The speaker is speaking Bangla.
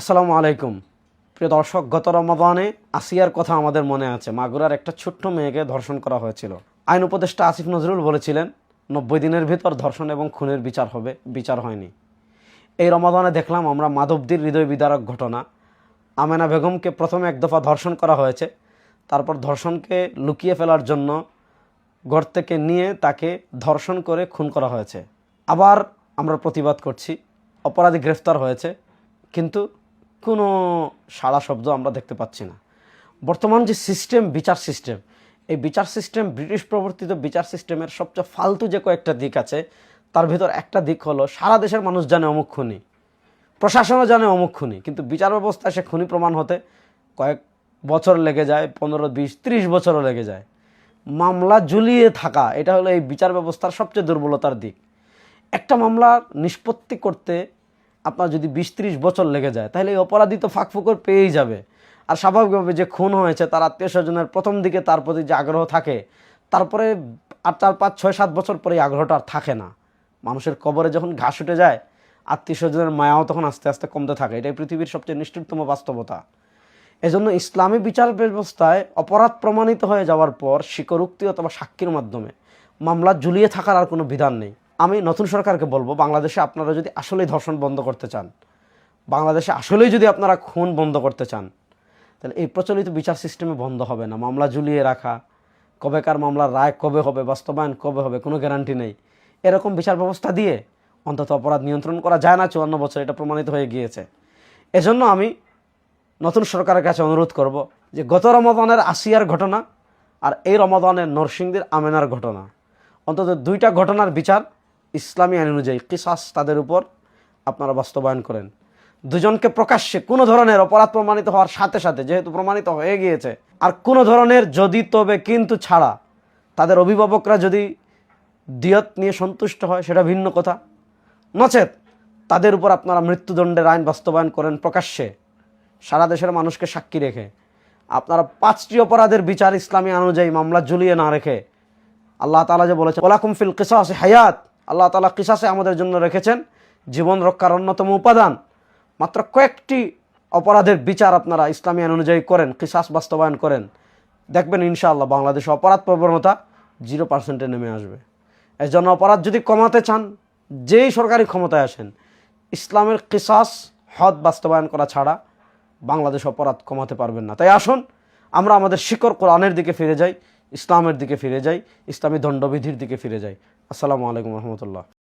আসসালামু আলাইকুম। প্রিয় দর্শক, গত রমাদানে আসিয়ার কথা আমাদের মনে আছে। মাগুরার একটা ছোট্ট মেয়েকে ধর্ষণ করা হয়েছিল। আইন উপদেষ্টা আসিফ নজরুল বলেছিলেন 90 দিনের ভিতর ধর্ষণ এবং খুনের বিচার হবে, বিচার হয়নি। এই রমাদানে দেখলাম আমরা মাধবদীর হৃদয় বিদারক ঘটনা। আমেনা বেগমকে প্রথমে এক দফা ধর্ষণ করা হয়েছে, তারপর ধর্ষণকে লুকিয়ে ফেলার জন্য ঘর থেকে নিয়ে তাকে ধর্ষণ করে খুন করা হয়েছে। আবার আমরা প্রতিবাদ করছি, অপরাধী গ্রেফতার হয়েছে, কিন্তু কোনো সাড়া শব্দ আমরা দেখতে পাচ্ছি না। বর্তমান যে সিস্টেম, বিচার সিস্টেম, এই বিচার সিস্টেম ব্রিটিশ প্রবর্তিত বিচার সিস্টেমের সবচেয়ে ফালতু যে কয়েকটা দিক আছে, তার ভিতর একটা দিক হলো সারা দেশের মানুষ জানে অমুক খুনি, প্রশাসনও জানে অমুক খুনি, কিন্তু বিচার ব্যবস্থায় সে খুনি প্রমাণ হতে কয়েক বছর লেগে যায়, 15, 20, 30 বছরও লেগে যায়। মামলা ঝুলিয়ে থাকা, এটা হলো এই বিচার ব্যবস্থার সবচেয়ে দুর্বলতার দিক। একটা মামলা নিষ্পত্তি করতে আপনার যদি 20-30 বছর লেগে যায়, তাহলে এই অপরাধী তো ফাঁকফোকর পেয়েই যাবে। আর স্বাভাবিকভাবে যে খুন হয়েছে তার আত্মীয় স্বজনের প্রথম দিকে তার প্রতি যে আগ্রহ থাকে, তারপরে 8, 4, 5, 6, 7 বছর পরে এই আগ্রহটা আর থাকে না। মানুষের কবরে যখন ঘাস উঠে যায়, আত্মীয় স্বজনের মায়াও তখন আস্তে আস্তে কমতে থাকে। এটাই পৃথিবীর সবচেয়ে নিষ্ঠুরতম বাস্তবতা। এজন্য ইসলামী বিচার ব্যবস্থায় অপরাধ প্রমাণিত হয়ে যাওয়ার পর স্বীকারোক্তি অথবা সাক্ষীর মাধ্যমে মামলা ঝুলিয়ে থাকার আর কোনো বিধান নেই। আমি নতুন সরকারকে বলবো, বাংলাদেশে আপনারা যদি আসলেই ধর্ষণ বন্ধ করতে চান, বাংলাদেশে আসলেই যদি আপনারা খুন বন্ধ করতে চান, তাহলে এই প্রচলিত বিচার সিস্টেমে বন্ধ হবে না। মামলা ঝুলিয়ে রাখা, কবেকার মামলার রায় কবে হবে, বাস্তবায়ন কবে হবে, কোনো গ্যারান্টি নেই। এরকম বিচার ব্যবস্থা দিয়ে অন্তত অপরাধ নিয়ন্ত্রণ করা যায় না। 54 বছর এটা প্রমাণিত হয়ে গিয়েছে। এজন্য আমি নতুন সরকারের কাছে অনুরোধ করব যে গত রমাদানের আসিয়ার ঘটনা আর এই রমাদানের নরসিংদীর আমেনার ঘটনা, অন্তত দুইটা ঘটনার বিচার ইসলামী আইন অনুযায়ী কিসাস তাদের উপর আপনারা বাস্তবায়ন করেন। দুজনকে প্রকাশ্যে কোনো ধরনের অপরাধ প্রমাণিত হওয়ার সাথে সাথে, যেহেতু প্রমাণিত হয়ে গিয়েছে, আর কোনো ধরনের যদি তবে কিন্তু ছাড়া তাদের অভিভাবকরা যদি দিয়ত নিয়ে সন্তুষ্ট হয় সেটা ভিন্ন কথা, নচেত তাদের উপর আপনারা মৃত্যুদণ্ডের আইন বাস্তবায়ন করেন প্রকাশ্যে, সারা দেশের মানুষকে সাক্ষী রেখে। আপনারা 5টি অপরাধের বিচার ইসলামী আইন অনুযায়ী মামলা ঝুলিয়ে না রেখে, আল্লাহ তাআলা যে বলেছেন ওয়ালাকুম ফিল কিসাসি হায়াত, আল্লাহ তাআলা কিসাসে আমাদের জন্য রেখেছেন জীবন রক্ষার অন্যতম উপাদান। মাত্র কয়েকটি অপরাধের বিচার আপনারা ইসলামী আইন অনুযায়ী করেন, কিসাস বাস্তবায়ন করেন, দেখবেন ইনশাআল্লাহ বাংলাদেশে অপরাধ প্রবণতা 0%-এ নেমে আসবে। এর জন্য অপরাধ যদি কমাতে চান, যেই সরকারি ক্ষমতায় আসেন, ইসলামের কিসাস হদ বাস্তবায়ন করা ছাড়া বাংলাদেশ অপরাধ কমাতে পারবেন না। তাই আসুন আমরা আমাদের শিকড় কোরআনের দিকে ফিরে যাই, ইসলামের দিকে ফিরে যাই, ইসলামী দণ্ডবিধির দিকে ফিরে যাই। আসসালামু আলাইকুম রহমতুল্লাহ।